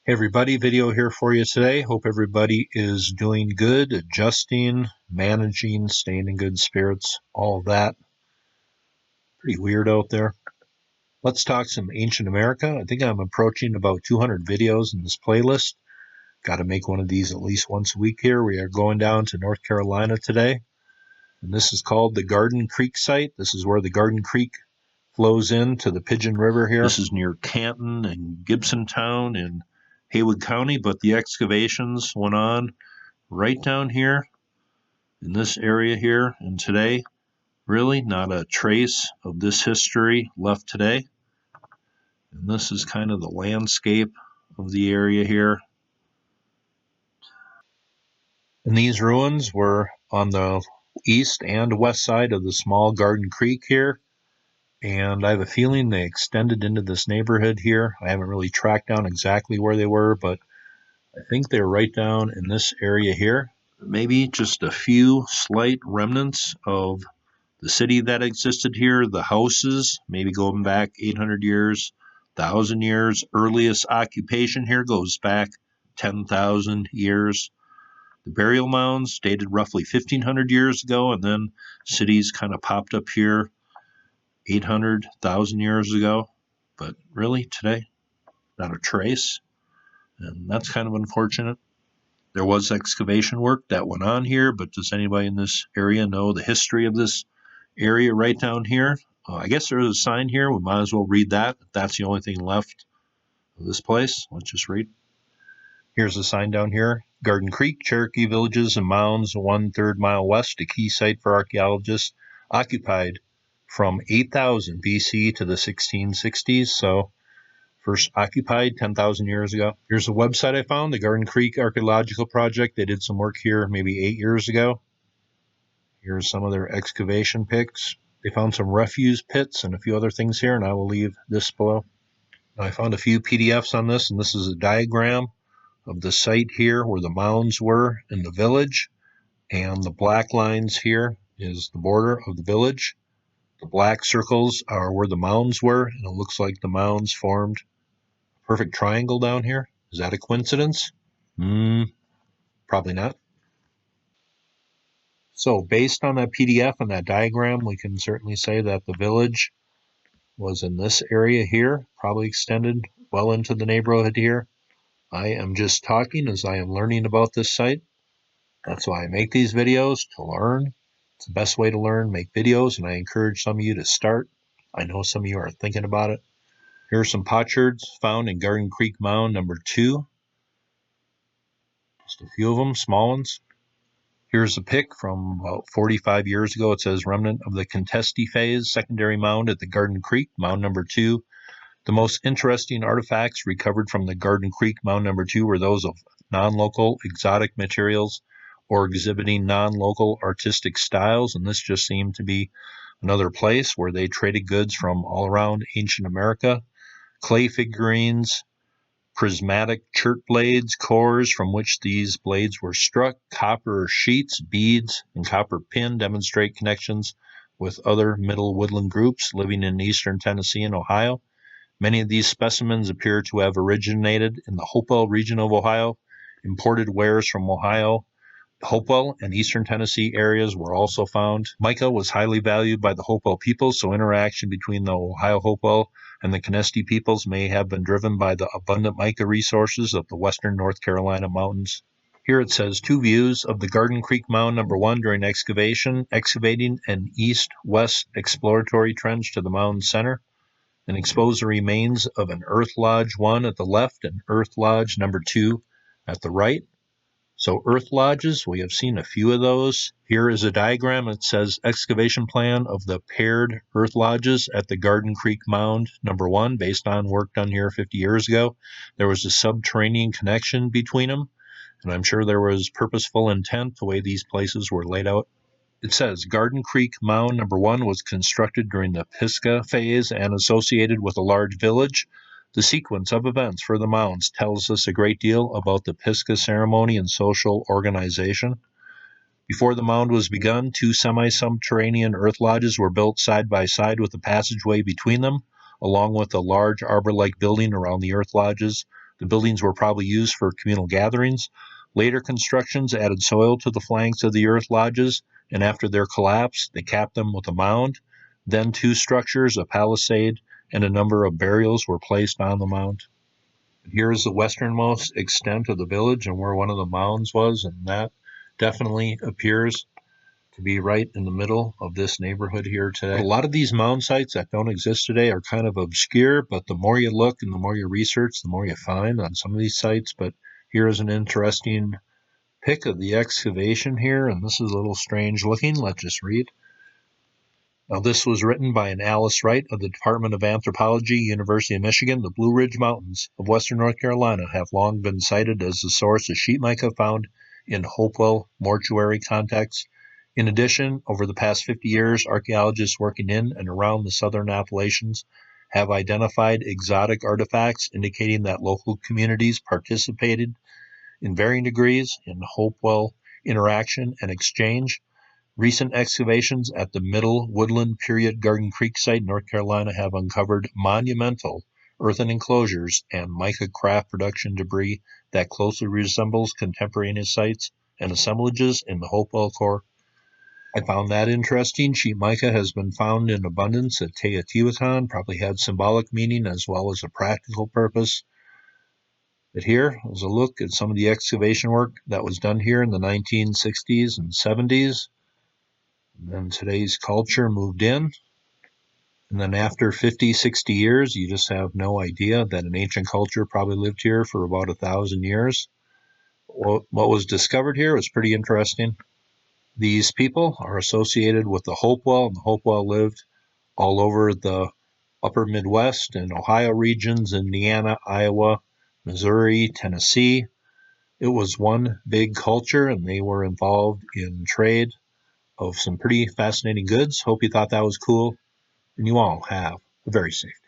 Hey everybody, video here for you today. Hope everybody is doing good, adjusting, managing, staying in good spirits, all of that. Pretty weird out there. Let's talk some ancient America. I think I'm approaching about 200 videos in this playlist. Got to make one of these at least once a week here. We are going down to North Carolina today, and this is called the Garden Creek site. This is where the Garden Creek flows into the Pigeon River here. This is near Canton and Gibsontown in Haywood County, but the excavations went on right down here in this area here, and today, really not a trace of this history left today. And this is kind of the landscape of the area here. And these ruins were on the east and west side of the small Garden Creek here. And I have a feeling they extended into this neighborhood here. I haven't really tracked down exactly where they were, but I think they're right down in this area here. Maybe just a few slight remnants of the city that existed here, the houses, maybe going back 800 years, 1,000 years. Earliest occupation here goes back 10,000 years. The burial mounds dated roughly 1,500 years ago, and then cities kind of popped up here 800,000 years ago, but really today, not a trace, and that's kind of unfortunate. There was excavation work that went on here, but does anybody in this area know the history of this area right down here? I guess there is a sign here. We might as well read that. That's the only thing left of this place. Let's just read. Here's a sign down here. Garden Creek, Cherokee Villages and Mounds, 1/3 mile west, a key site for archaeologists, occupied from 8000 BC to the 1660s, so first occupied 10,000 years ago. Here's a website I found, the Garden Creek Archaeological Project. They did some work here maybe 8 years ago. Here's some of their excavation pics. They found some refuse pits and a few other things here, and I will leave this below. I found a few PDFs on this, and this is a diagram of the site here where the mounds were in the village, and the black lines here is the border of the village. The black circles are where the mounds were, and it looks like the mounds formed a perfect triangle down here. Is that a coincidence? Probably not. So based on that PDF and that diagram, we can certainly say that the village was in this area here, probably extended well into the neighborhood here. I am just talking as I am learning about this site. That's why I make these videos, to learn. It's the best way to learn, make videos, and I encourage some of you to start. I know some of you are thinking about it. Here are some potsherds found in Garden Creek Mound number 2. Just a few of them, small ones. Here's a pic from about 45 years ago. It says remnant of the Contesti phase, secondary mound at the Garden Creek, mound number 2. The most interesting artifacts recovered from the Garden Creek mound number 2 were those of non-local exotic materials or exhibiting non-local artistic styles, and this just seemed to be another place where they traded goods from all around ancient America. Clay figurines, prismatic chert blades, cores from which these blades were struck, copper sheets, beads, and copper pin demonstrate connections with other middle woodland groups living in eastern Tennessee and Ohio. Many of these specimens appear to have originated in the Hopewell region of Ohio. Imported wares from Ohio, Hopewell, and eastern Tennessee areas were also found. Mica was highly valued by the Hopewell people, so interaction between the Ohio Hopewell and the Contesti peoples may have been driven by the abundant mica resources of the western North Carolina mountains. Here it says 2 views of the Garden Creek Mound number 1 during excavating an east-west exploratory trench to the mound center, and expose the remains of an Earth Lodge 1 at the left and Earth Lodge number 2 at the right. So Earth Lodges, we have seen a few of those. Here is a diagram that says excavation plan of the paired Earth Lodges at the Garden Creek Mound number 1, based on work done here 50 years ago. There was a subterranean connection between them, and I'm sure there was purposeful intent the way these places were laid out. It says Garden Creek Mound number 1 was constructed during the Pisgah phase and associated with a large village. The sequence of events for the mounds tells us a great deal about the Pisgah ceremony and social organization. Before the mound was begun, 2 semi-subterranean earth lodges were built side by side with a passageway between them, along with a large arbor-like building around the earth lodges. The buildings were probably used for communal gatherings. Later constructions added soil to the flanks of the earth lodges, and after their collapse, they capped them with a mound. Then two structures, a palisade, and a number of burials were placed on the mound. Here is the westernmost extent of the village and where one of the mounds was, and that definitely appears to be right in the middle of this neighborhood here today. A lot of these mound sites that don't exist today are kind of obscure, but the more you look and the more you research, the more you find on some of these sites. But here is an interesting pic of the excavation here, and this is a little strange looking. Let's just read. Now, this was written by an Alice Wright of the Department of Anthropology, University of Michigan. The Blue Ridge Mountains of western North Carolina have long been cited as the source of sheet mica found in Hopewell mortuary contexts. In addition, over the past 50 years, archaeologists working in and around the southern Appalachians have identified exotic artifacts indicating that local communities participated in varying degrees in Hopewell interaction and exchange. Recent excavations at the Middle Woodland Period Garden Creek site in North Carolina have uncovered monumental earthen enclosures and mica craft production debris that closely resembles contemporaneous sites and assemblages in the Hopewell core. I found that interesting. Sheet mica has been found in abundance at Teotihuacan, probably had symbolic meaning as well as a practical purpose. But here is a look at some of the excavation work that was done here in the 1960s and 70s. And then today's culture moved in. And then after 50, 60 years, you just have no idea that an ancient culture probably lived here for about 1,000 years. What was discovered here was pretty interesting. These people are associated with the Hopewell, and the Hopewell lived all over the upper Midwest and Ohio regions, Indiana, Iowa, Missouri, Tennessee. It was one big culture, and they were involved in trade of some pretty fascinating goods. Hope you thought that was cool, and you all have a very safe day.